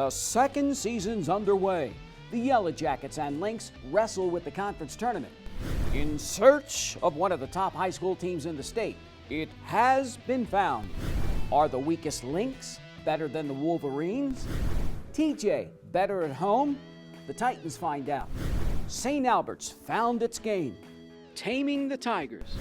The second season's underway. The Yellow Jackets and Lynx wrestle with the conference tournament. In search of one of the top high school teams in the state, it has been found. Are the weakest Lynx better than the Wolverines? TJ better at home? The Titans find out. St. Albert's found its game, taming the Tigers.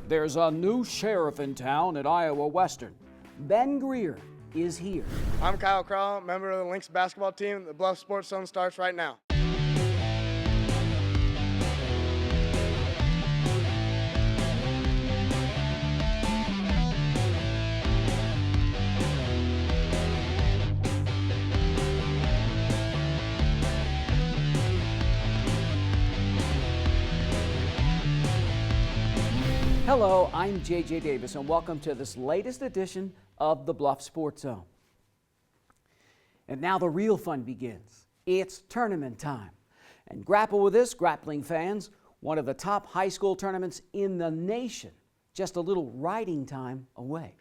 There's a new sheriff in town at Iowa Western. Ben Greer is here. I'm Kyle Crawl, member of the Lynx basketball team. The Bluffs Sports Zone starts right now. Hello, I'm JJ Davis, and welcome to this latest edition of the Bluffs Sports Zone. And now the real fun begins. It's tournament time. And grapple with this, grappling fans, one of the top high school tournaments in the nation, just a little riding time away.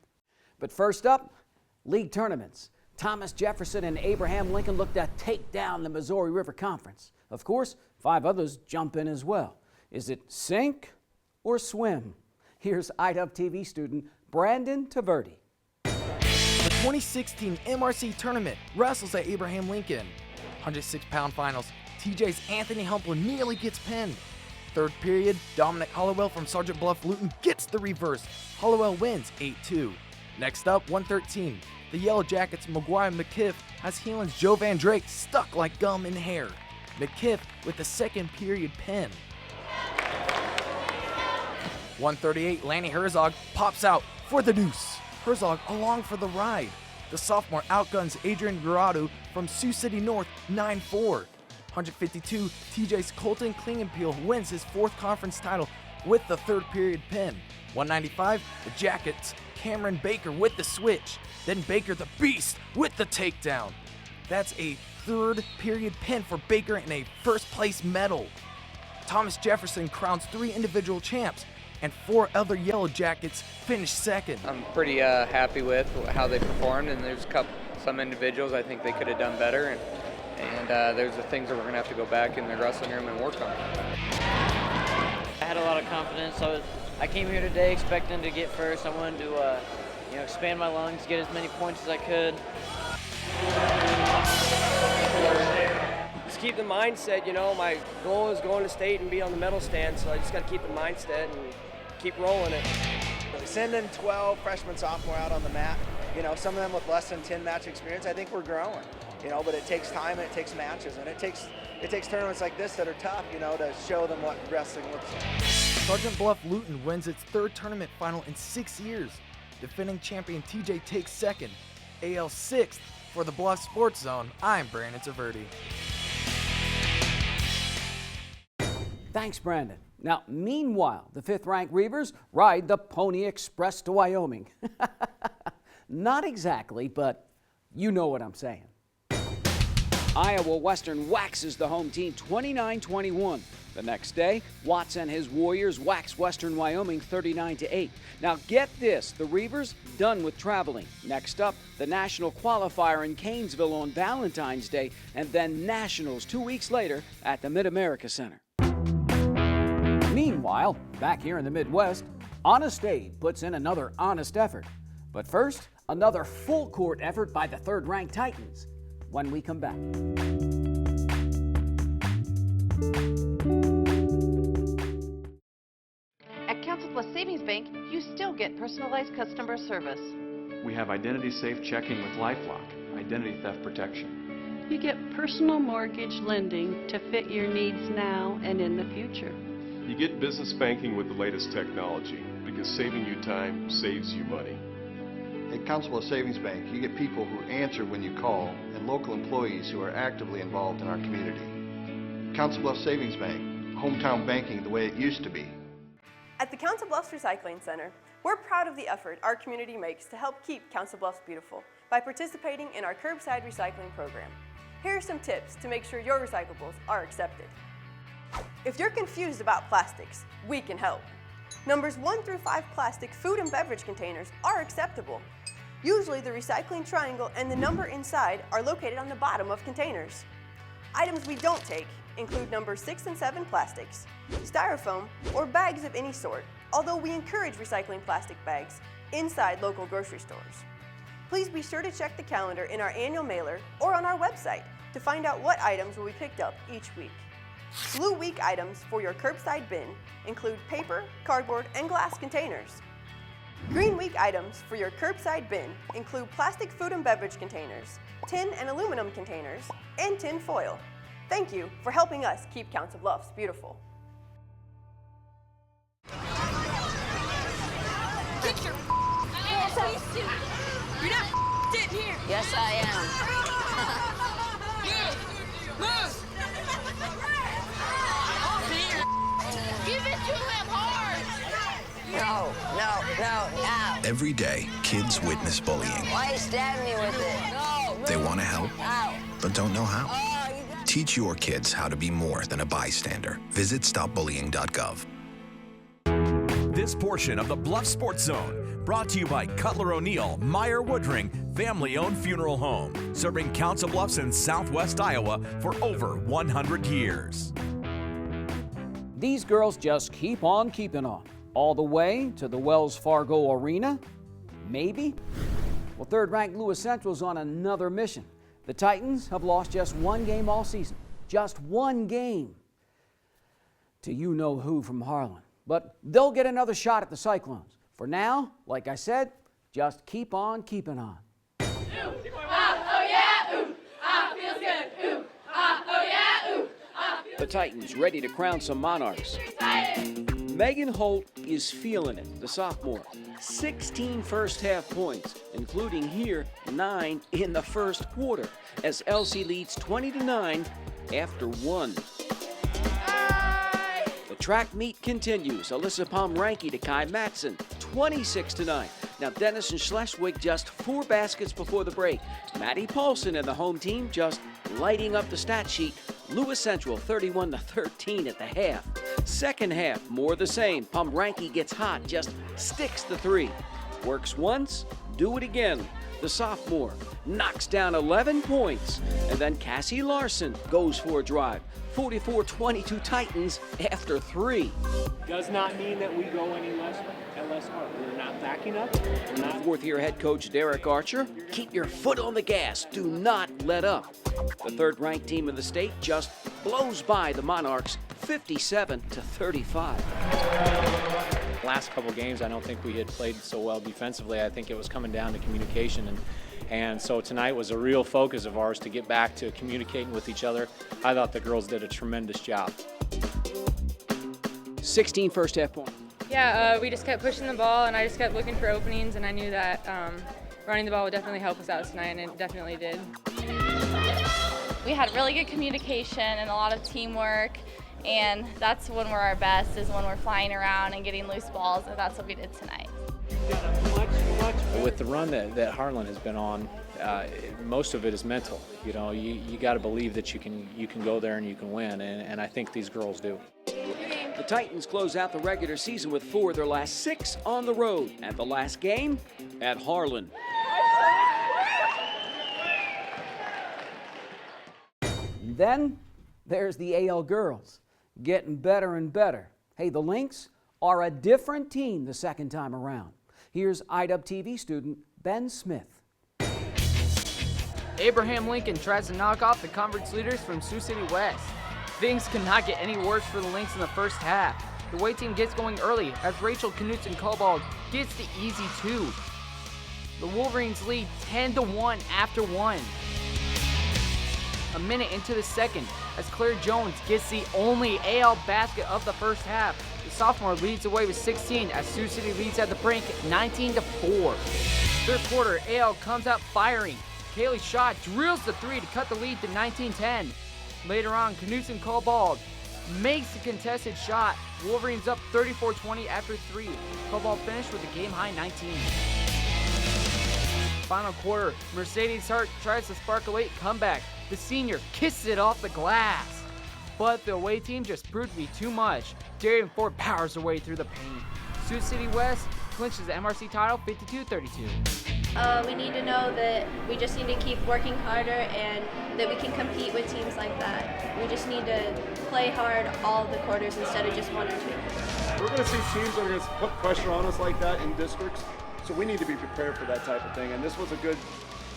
But first up, league tournaments. Thomas Jefferson and Abraham Lincoln look to take down the Missouri River Conference. Of course, 5 others jump in as well. Is it sink or swim? Here's IDUB TV student Brandon Taverdi. The 2016 MRC tournament wrestles at Abraham Lincoln. 106-pound finals, TJ's Anthony Humpler nearly gets pinned. Third period, Dominic Hollowell from Sergeant Bluff Luton gets the reverse. Hollowell wins 8-2. Next up, 113. The Yellow Jackets' McGuire McKiff has Heelan's Joe Van Drake stuck like gum in hair. McKiff with the second period pin. 138, Lanny Herzog pops out for the deuce. Herzog along for the ride. The sophomore outguns Adrian Guradu from Sioux City North 9-4. 152, TJ's Colton Klingenpeel wins his 4th conference title with the third period pin. 195, the Jackets, Cameron Baker with the switch. Then Baker the Beast with the takedown. That's a third period pin for Baker and a first place medal. Thomas Jefferson crowns 3 individual champs, and 4 other Yellow Jackets finished second. I'm pretty happy with how they performed, and there's some individuals I think they could have done better, and there's the things that we're going to have to go back in the wrestling room and work on. I had a lot of confidence. I came here today expecting to get first. I wanted to expand my lungs, get as many points as I could. Just keep the mindset, my goal is going to state and be on the medal stand, so I just got to keep the mindset and keep rolling it. Sending 12 freshmen, sophomore out on the mat, some of them with less than 10 match experience, I think we're growing, but it takes time and it takes matches, and it takes tournaments like this that are tough, to show them what wrestling looks like. Sergeant Bluff Luton wins its 3rd tournament final in 6 years. Defending champion TJ takes second. AL 6th for the Bluff Sports Zone, I'm Brandon Taverdi. Thanks, Brandon. Now, meanwhile, the 5th-ranked Reavers ride the Pony Express to Wyoming. Not exactly, but you know what I'm saying. Iowa Western waxes the home team 29-21. The next day, Watts and his Warriors wax Western Wyoming 39-8. Now get this, the Reavers done with traveling. Next up, the national qualifier in Canesville on Valentine's Day, and then nationals 2 weeks later at the Mid-America Center. Meanwhile, back here in the Midwest, Honest Abe puts in another honest effort. But first, another full-court effort by the 3rd-ranked Titans when we come back. At Council Plus Savings Bank, you still get personalized customer service. We have identity-safe checking with LifeLock, identity theft protection. You get personal mortgage lending to fit your needs now and in the future. You get business banking with the latest technology because saving you time saves you money. At Council of Savings Bank, you get people who answer when you call and local employees who are actively involved in our community. Council Bluffs Savings Bank, hometown banking the way it used to be. At the Council Bluffs Recycling Center, we're proud of the effort our community makes to help keep Council Bluffs beautiful by participating in our curbside recycling program. Here are some tips to make sure your recyclables are accepted. If you're confused about plastics, we can help. Numbers 1 through 5 plastic food and beverage containers are acceptable. Usually the recycling triangle and the number inside are located on the bottom of containers. Items we don't take include numbers 6 and 7 plastics, styrofoam, or bags of any sort, although we encourage recycling plastic bags inside local grocery stores. Please be sure to check the calendar in our annual mailer or on our website to find out what items will be picked up each week. Blue Week items for your curbside bin include paper, cardboard, and glass containers. Green Week items for your curbside bin include plastic food and beverage containers, tin and aluminum containers, and tin foil. Thank you for helping us keep Council Bluffs beautiful. Get your ass out. You're not sitting here. Yes, I am. Move. Give it to him hard. No. Every day, kids witness bullying. Why are you stabbing me with it? No. They want to help, Ow. but don't know how. Teach your kids how to be more than a bystander. Visit stopbullying.gov. This portion of the Bluffs Sports Zone brought to you by Cutler O'Neill, Meyer Woodring, family-owned funeral home, serving Council Bluffs in southwest Iowa for over 100 years. These girls just keep on keeping on, all the way to the Wells Fargo Arena? Maybe? Well, third-ranked Lewis Central's on another mission. The Titans have lost just one game all season. Just one game. To you-know-who from Harlan. But they'll get another shot at the Cyclones. For now, like I said, just keep on keeping on. Ooh, oh yeah, ooh, feels good. Ooh, oh yeah, ooh, The Titans ready to crown some monarchs. Megan Holt is feeling it, the sophomore. 16 first-half points, including here 9 in the first quarter, as Elsie leads 20-9 after 1. The track meet continues. Alyssa Pomranke to Kai Matson, 26-9. Now Denison Schleswig just 4 baskets before the break. Maddie Paulson and the home team just lighting up the stat sheet. Lewis Central 31-13 at the half. Second half, more the same. Pomranke gets hot, just sticks the 3. Works once, do it again. The sophomore knocks down 11 points. And then Cassie Larson goes for a drive. 44-22 Titans after 3. Does not mean that we go any less hard. We're not backing up. We're not. Fourth-year head coach Derek Archer, keep your foot on the gas. Do not let up. The third-ranked team in the state just blows by the Monarchs 57-35. Last couple games, I don't think we had played so well defensively. I think it was coming down to communication, and so tonight was a real focus of ours to get back to communicating with each other. I thought the girls did a tremendous job. 16 first-half points. Yeah, we just kept pushing the ball, and I just kept looking for openings, and I knew that running the ball would definitely help us out tonight, and it definitely did. We had really good communication and a lot of teamwork, and that's when we're our best, is when we're flying around and getting loose balls, and that's what we did tonight. With the run that Harlan has been on, most of it is mental. You know, you got to believe that you can go there and you can win, and I think these girls do. The Titans close out the regular season with 4 of their last 6 on the road, and the last game at Harlan. Then there's the AL girls, getting better and better. Hey, the Lynx are a different team the second time around. Here's IWTV student Ben Smith. Abraham Lincoln tries to knock off the conference leaders from Sioux City West. Things could not get any worse for the Lynx in the first half. The away team gets going early as Rachel Knutson-Cobalt gets the easy 2. The Wolverines lead 10-1 after 1. A minute into the second, as Claire Jones gets the only AL basket of the first half. The sophomore leads away with 16 as Sioux City leads at the brink 19-4. Third quarter, AL comes out firing. Kaylee Schott drills the 3 to cut the lead to 19-10. Later on, Knutson-Cobalt makes the contested shot. Wolverines up 34-20 after 3. Cobalt finished with a game-high 19. Final quarter, Mercedes Hart tries to spark a late comeback. The senior kisses it off the glass. But the away team just proved to be too much. Darien Ford powers her way through the paint. Sioux City West clinches the MRC title 52-32. We need to know that we just need to keep working harder and that we can compete with teams like that. We just need to play hard all the quarters instead of just one or two. We're going to see teams that are going to put pressure on us like that in districts, so we need to be prepared for that type of thing. And this was a good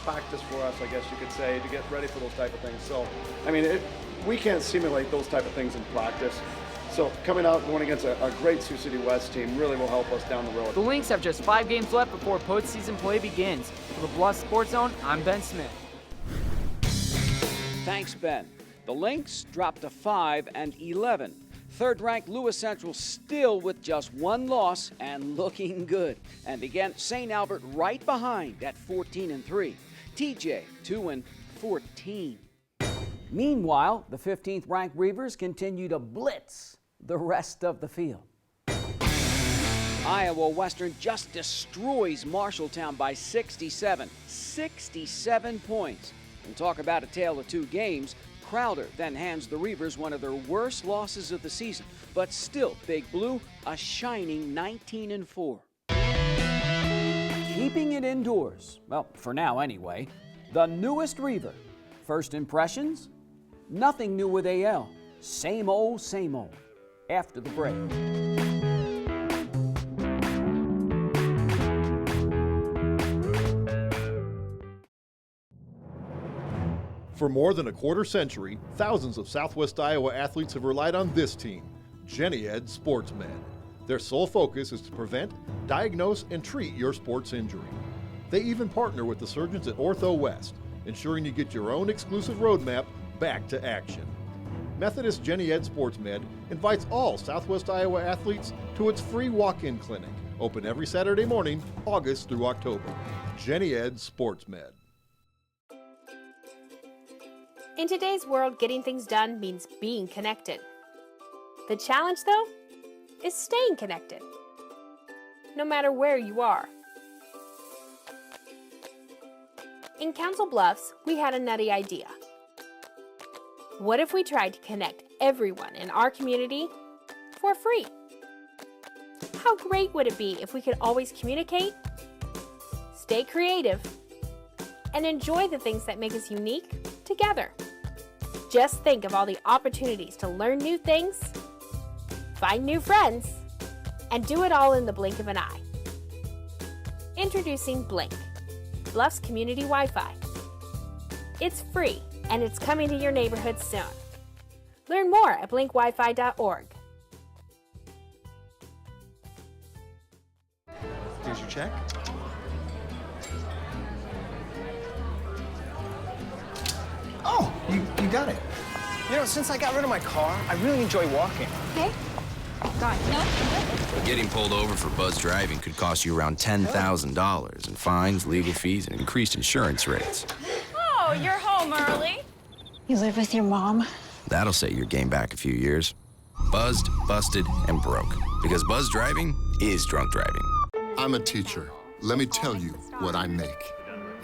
practice for us, I guess you could say, to get ready for those type of things. So, I mean, we can't simulate those type of things in practice. So coming out and going against a great Sioux City West team really will help us down the road. The Lynx have just 5 games left before postseason play begins. For the Bluffs Sports Zone, I'm Ben Smith. Thanks, Ben. The Lynx dropped to 5-11. Third-ranked Lewis Central still with just 1 loss and looking good. And again, St. Albert right behind at 14-3. TJ 2-14. Meanwhile, the 15th-ranked Reavers continue to blitz the rest of the field. Iowa Western just destroys Marshalltown by 67. 67 points. And talk about a tale of 2 games. Crowder then hands the Reavers one of their worst losses of the season. But still, Big Blue, a shining 19-4. Keeping it indoors, well, for now anyway, the newest Reaver. First impressions? Nothing new with AL. Same old, same old. After the break. For more than a quarter century, thousands of Southwest Iowa athletes have relied on this team, Jenny Ed SportsMed. Their sole focus is to prevent, diagnose, and treat your sports injury. They even partner with the surgeons at Ortho West, ensuring you get your own exclusive roadmap back to action. Methodist Jenny Ed SportsMed invites all Southwest Iowa athletes to its free walk-in clinic, open every Saturday morning, August through October. Jenny Ed SportsMed. In today's world, getting things done means being connected. The challenge, though, is staying connected, no matter where you are. In Council Bluffs, we had a nutty idea. What if we tried to connect everyone in our community for free? How great would it be if we could always communicate, stay creative, and enjoy the things that make us unique together? Just think of all the opportunities to learn new things, find new friends, and do it all in the blink of an eye. Introducing Blink, Bluffs Community Wi-Fi. It's free, and it's coming to your neighborhood soon. Learn more at blinkwifi.org. Here's your check. Oh, you got it. You know, since I got rid of my car, I really enjoy walking. Okay. Got it. Getting pulled over for buzz driving could cost you around $10,000 in fines, legal fees, and increased insurance rates. Oh, you're home early. You live with your mom? That'll set your game back a few years. Buzzed, busted, and broke. Because buzz driving is drunk driving. I'm a teacher. Let me tell you what I make.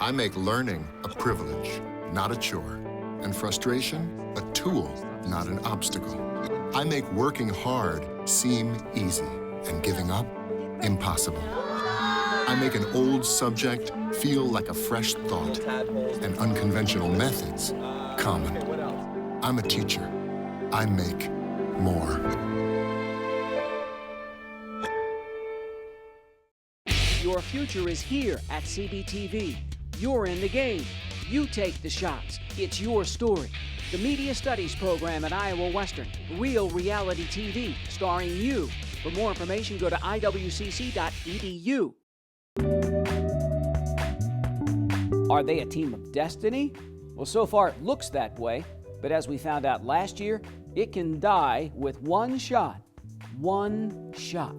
I make learning a privilege, not a chore. And frustration, a tool, not an obstacle. I make working hard seem easy and giving up impossible. I make an old subject feel like a fresh thought and unconventional methods common. I'm a teacher. I make more. Your future is here at CBTV. You're in the game. You take the shots. It's your story. The Media Studies program at Iowa Western. Real reality TV starring you. For more information, go to iwcc.edu. Are they a team of destiny? Well, so far it looks that way, but as we found out last year, it can die with one shot. One shot.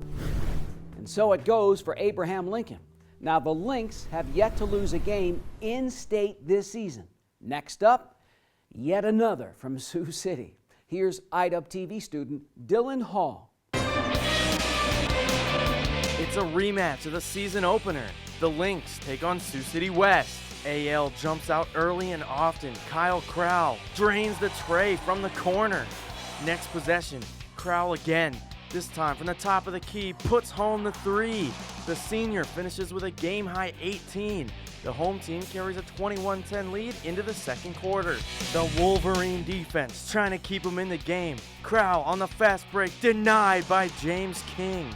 And so it goes for Abraham Lincoln. Now, the Lynx have yet to lose a game in state this season. Next up, yet another from Sioux City. Here's IWTV student Dylan Hall. It's a rematch of the season opener. The Lynx take on Sioux City West. AL jumps out early and often. Kyle Crowell drains the tray from the corner. Next possession, Crowell again. This time from the top of the key, puts home the 3. The senior finishes with a game-high 18. The home team carries a 21-10 lead into the second quarter. The Wolverine defense trying to keep them in the game. Crowell on the fast break, denied by James King.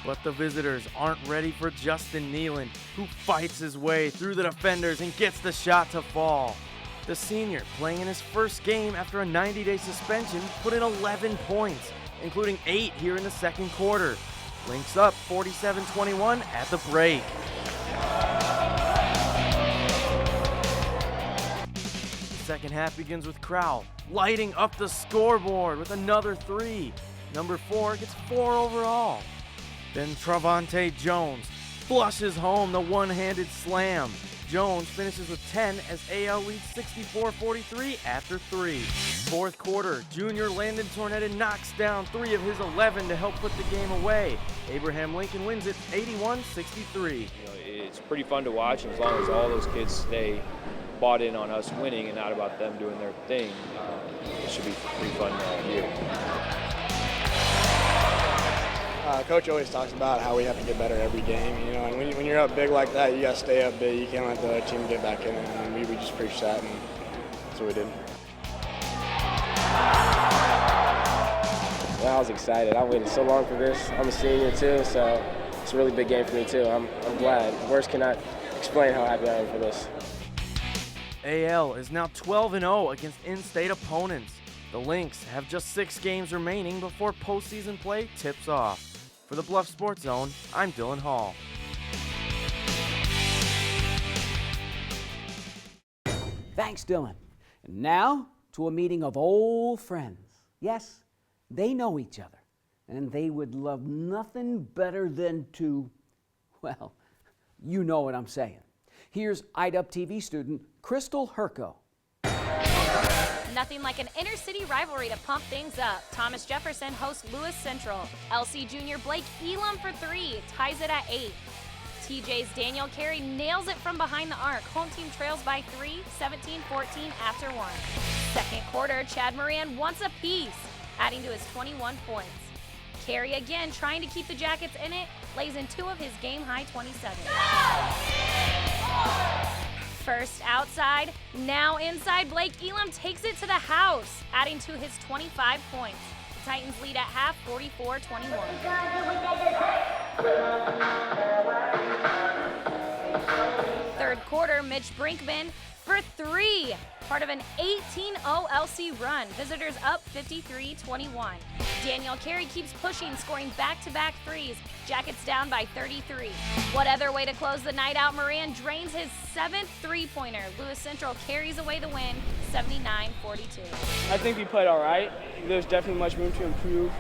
But the visitors aren't ready for Justin Nealon, who fights his way through the defenders and gets the shot to fall. The senior, playing in his first game after a 90-day suspension, put in 11 points, including 8 here in the second quarter. Lynx up 47-21 at the break. The second half begins with Crowell lighting up the scoreboard with another 3. Number 4 gets 4 overall. Then Travante Jones flushes home the one-handed slam. Jones finishes with 10 as AL leads 64-43 after 3. Fourth quarter, junior Landon Tornetta knocks down 3 of his 11 to help put the game away. Abraham Lincoln wins it 81-63. It's pretty fun to watch, and as long as all those kids stay bought in on us winning and not about them doing their thing, it should be pretty fun year. Coach always talks about how we have to get better every game, and when you're up big like that, you got to stay up big. You can't let the team get back in it, and we just preached that, and that's what we did. Well, I was excited. I waited so long for this. I'm a senior too, so it's a really big game for me too. I'm glad. Words cannot explain how happy I am for this. AL is now 12-0 against in-state opponents. The Lynx have just 6 games remaining before postseason play tips off. For the Bluff Sports Zone, I'm Dylan Hall. Thanks, Dylan. And now to a meeting of old friends. Yes, they know each other, and they would love nothing better than to, well, you know what I'm saying. Here's IDUP TV student Crystal Herco. Nothing like an inner-city rivalry to pump things up. Thomas Jefferson hosts Lewis Central. LC junior Blake Elam for 3, ties it at 8. TJ's Daniel Carey nails it from behind the arc. Home team trails by 3, 17-14 after 1. Second quarter, Chad Moran wants a piece, adding to his 21 points. Carey again trying to keep the Jackets in it, lays in 2 of his game-high 27. First outside, now inside, Blake Elam takes it to the house, adding to his 25 points. The Titans lead at half, 44-21. Third quarter, Mitch Brinkman for 3, part of an 18-0 LC run. Visitors up 53-21. Daniel Carey keeps pushing, scoring back-to-back 3s. Jackets down by 33. What other way to close the night out? Moran drains his 7th three-pointer. Lewis Central carries away the win, 79-42. I think we played all right. There's definitely much room to improve.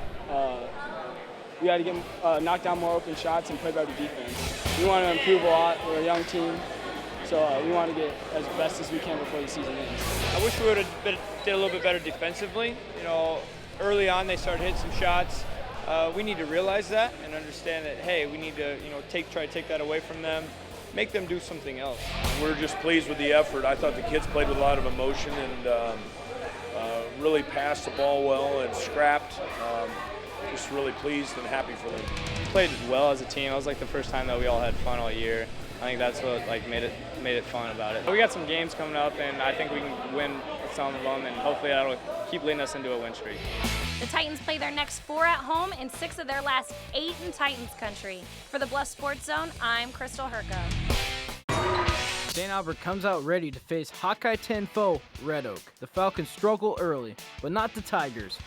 We had to get knock down more open shots and play better defense. We want to improve a lot. We're a young team, so we want to get as best as we can before the season ends. I wish we would have did a little bit better defensively. Early on they started hitting some shots. We need to realize that and understand that, hey, we need to try to take that away from them, make them do something else. We're just pleased with the effort. I thought the kids played with a lot of emotion and really passed the ball well and scrapped. Just really pleased and happy for them. We played well as a team. It was like the first time that we all had fun all year. I think that's what made it fun about it. We got some games coming up, and I think we can win some of them, and hopefully that'll keep leading us into a win streak. The Titans play their next 4 at home and 6 of their last 8 in Titans country. For the Bluff Sports Zone, I'm Crystal Herco. St. Albert comes out ready to face Hawkeye 10 foe Red Oak. The Falcons struggle early, but not the Tigers.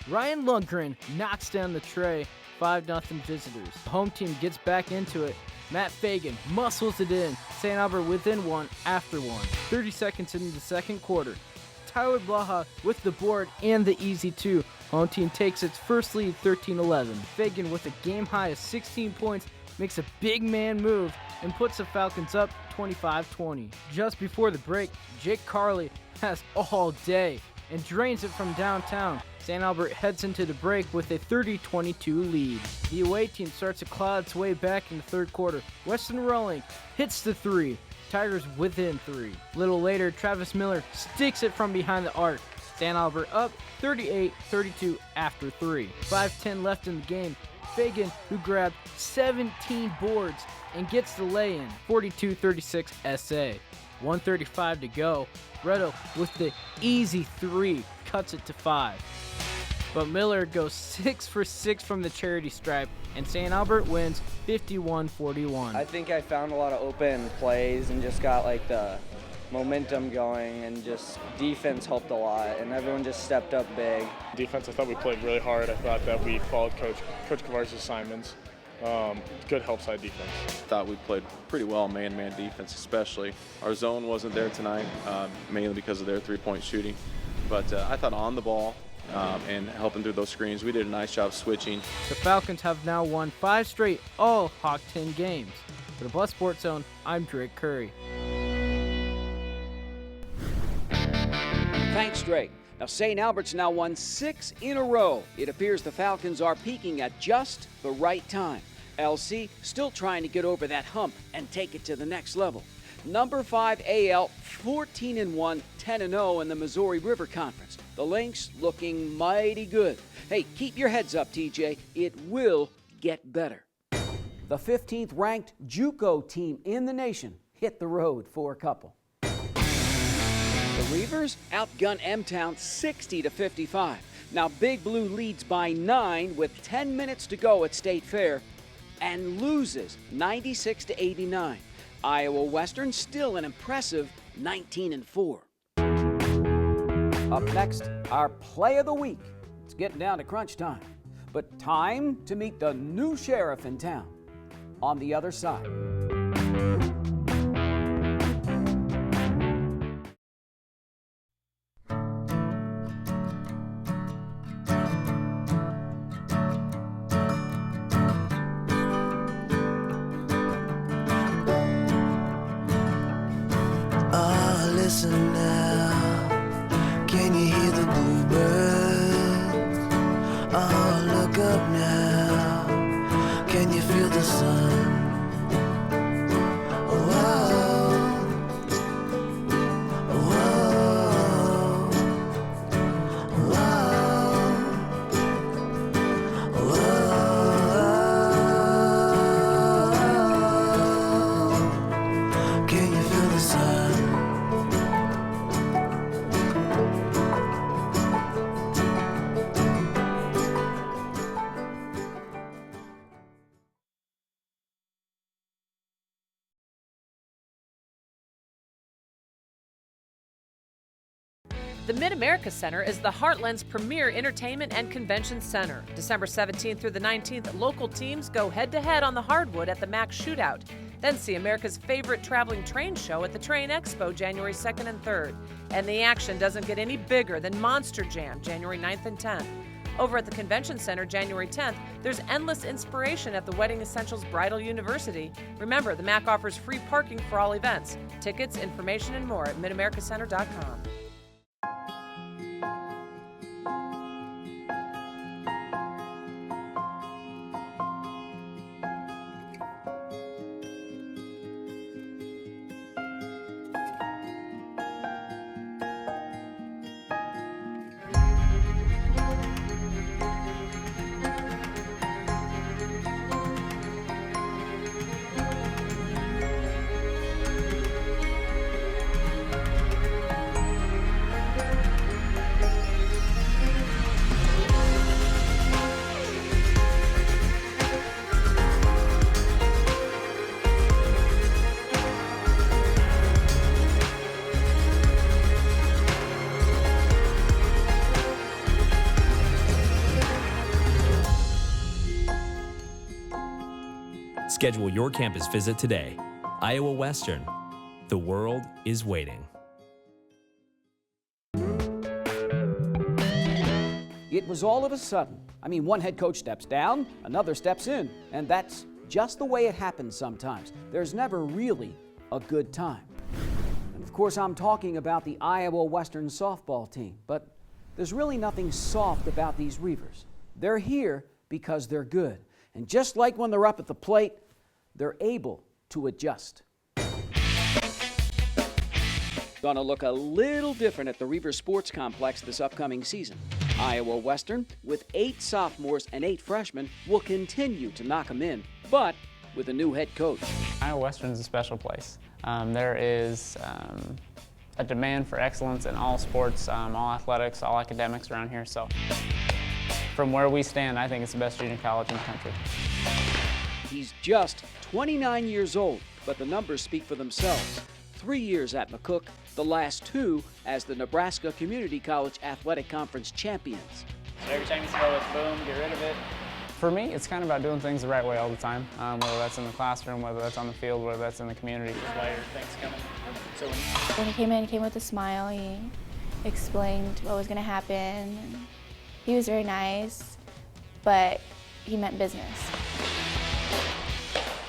Ryan Lundgren knocks down the tray, 5-0 visitors. The home team gets back into it. Matt Fagan muscles it in. St. Albert within 1 after 1. 30 seconds into the second quarter. Tyler Blaha with the board and the easy 2. Home team takes its first lead 13-11. Fagan with a game high of 16 points makes a big man move and puts the Falcons up 25-20. Just before the break, Jake Carley has all day and drains it from downtown. St. Albert heads into the break with a 30-22 lead. The away team starts to claw its way back in the third quarter. Weston Rowling hits the 3. Tigers within 3. A little later, Travis Miller sticks it from behind the arc. St. Albert up 38-32 after 3. 5:10 left in the game. Fagan, who grabbed 17 boards and gets the lay-in, 42-36 SA. 1:35 to go. Bretto with the easy 3 cuts it to 5. But Miller goes 6 for 6 from the charity stripe, and St. Albert wins 51-41. I think I found a lot of open plays and just got like the momentum going, and just defense helped a lot, and everyone just stepped up big. Defense, I thought we played really hard. I thought that we followed Coach Kavar's assignments. Good help side defense. Thought we played pretty well man-to-man defense, especially. Our zone wasn't there tonight, mainly because of their three-point shooting. But I thought on the ball and helping through those screens, we did a nice job switching. The Falcons have now won 5 straight all-Hawk 10 games. For the Bluffs Sports Zone, I'm Drake Curry. Thanks, Drake. Now, St. Albert's now won 6 in a row. It appears the Falcons are peaking at just the right time. LC still trying to get over that hump and take it to the next level. Number 5 AL, 14-1, 10-0 in the Missouri River Conference. The Lynx looking mighty good. Hey, keep your heads up, TJ. It will get better. The 15th ranked JUCO team in the nation hit the road for a couple. The Reavers outgun M-Town 60-55. Now Big Blue leads by 9 with 10 minutes to go at State Fair and loses 96-89. Iowa Western still an impressive 19-4. Up next, our play of the week. It's getting down to crunch time, but time to meet the new sheriff in town on the other side. Listen now, can you hear the bluebirds? Oh, look up now, can you feel the sun? The Mid-America Center is the Heartland's premier entertainment and convention center. December 17th through the 19th, local teams go head-to-head on the hardwood at the Mac Shootout. Then see America's favorite traveling train show at the Train Expo January 2nd and 3rd. And the action doesn't get any bigger than Monster Jam January 9th and 10th. Over at the Convention Center January 10th, there's endless inspiration at the Wedding Essentials Bridal University. Remember, the MAC offers free parking for all events. Tickets, information, and more at midamericacenter.com. Schedule your campus visit today. Iowa Western. The world is waiting. It was all of a sudden. I mean, one head coach steps down, another steps in, and that's just the way it happens sometimes. There's never really a good time. And of course, I'm talking about the Iowa Western softball team, but there's really nothing soft about these Reavers. They're here because they're good. And just like when they're up at the plate, they're able to adjust. Gonna look a little different at the Reaver Sports Complex this upcoming season. Iowa Western, with 8 sophomores and 8 freshmen, will continue to knock them in, but with a new head coach. Iowa Western is a special place. There is a demand for excellence in all sports, all athletics, all academics around here. So from where we stand, I think it's the best junior college in the country. He's just 29 years old, but the numbers speak for themselves. 3 years at McCook, the last 2 as the Nebraska Community College Athletic Conference champions. So every time you throw it, boom, get rid of it. For me, it's kind of about doing things the right way all the time, whether that's in the classroom, whether that's on the field, whether that's in the community. Just why your things coming. So when he came with a smile. He explained what was going to happen. He was very nice, but he meant business.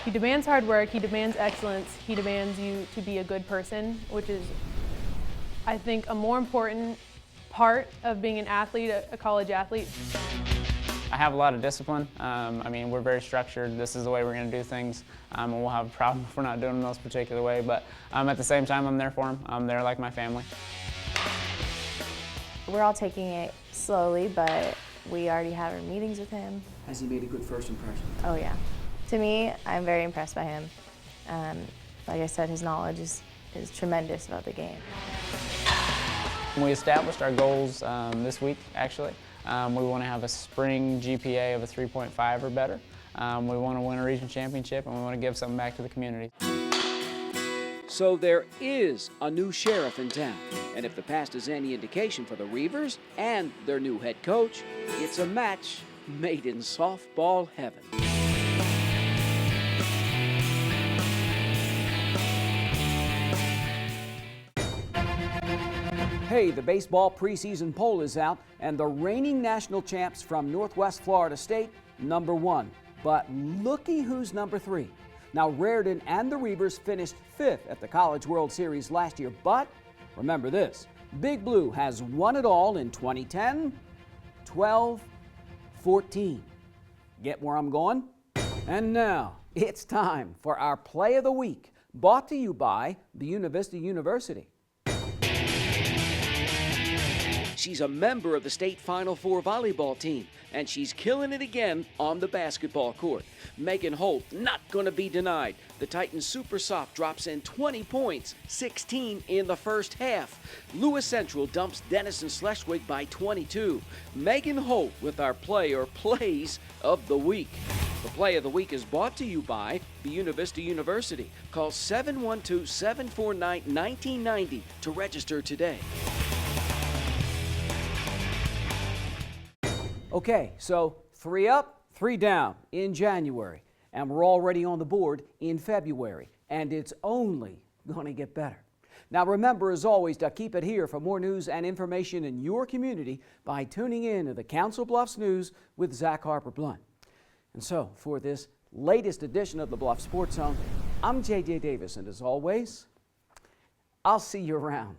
He demands hard work, he demands excellence, he demands you to be a good person, which is, I think, a more important part of being an athlete, a college athlete. I have a lot of discipline. I mean, we're very structured. This is the way we're going to do things, and we'll have a problem if we're not doing them this particular way. But at the same time, I'm there for them. I'm there like my family. We're all taking it slowly, but we already have our meetings with him. Has he made a good first impression? Oh, yeah. To me, I'm very impressed by him. Like I said, his knowledge is tremendous about the game. We established our goals this week, actually. We want to have a spring GPA of a 3.5 or better. We want to win a region championship, and we want to give something back to the community. So there is a new sheriff in town, and if the past is any indication for the Reavers and their new head coach, it's a match made in softball heaven. Hey, the baseball preseason poll is out, and the reigning national champs from Northwest Florida State, #1. But looky who's #3. Now, Raritan and the Reavers finished 5th at the College World Series last year, but remember this, Big Blue has won it all in 2010, 12, 14. Get where I'm going? And now, it's time for our Play of the Week, brought to you by the Univista University. She's a member of the state Final Four volleyball team, and she's killing it again on the basketball court. Megan Holt not going to be denied. The Titans Super Soft drops in 20 points, 16 in the first half. Lewis Central dumps Denison Schleswig by 22. Megan Holt with our play or plays of the week. The Play of the Week is brought to you by the Univista University. Call 712-749-1990 to register today. Okay, so 3 up, 3 down in January, and we're already on the board in February, and it's only going to get better. Now remember, as always, to keep it here for more news and information in your community by tuning in to the Council Bluffs News with Zach Harper-Blunt. And so, for this latest edition of the Bluff Sports Zone, I'm J.J. Davis, and as always, I'll see you around.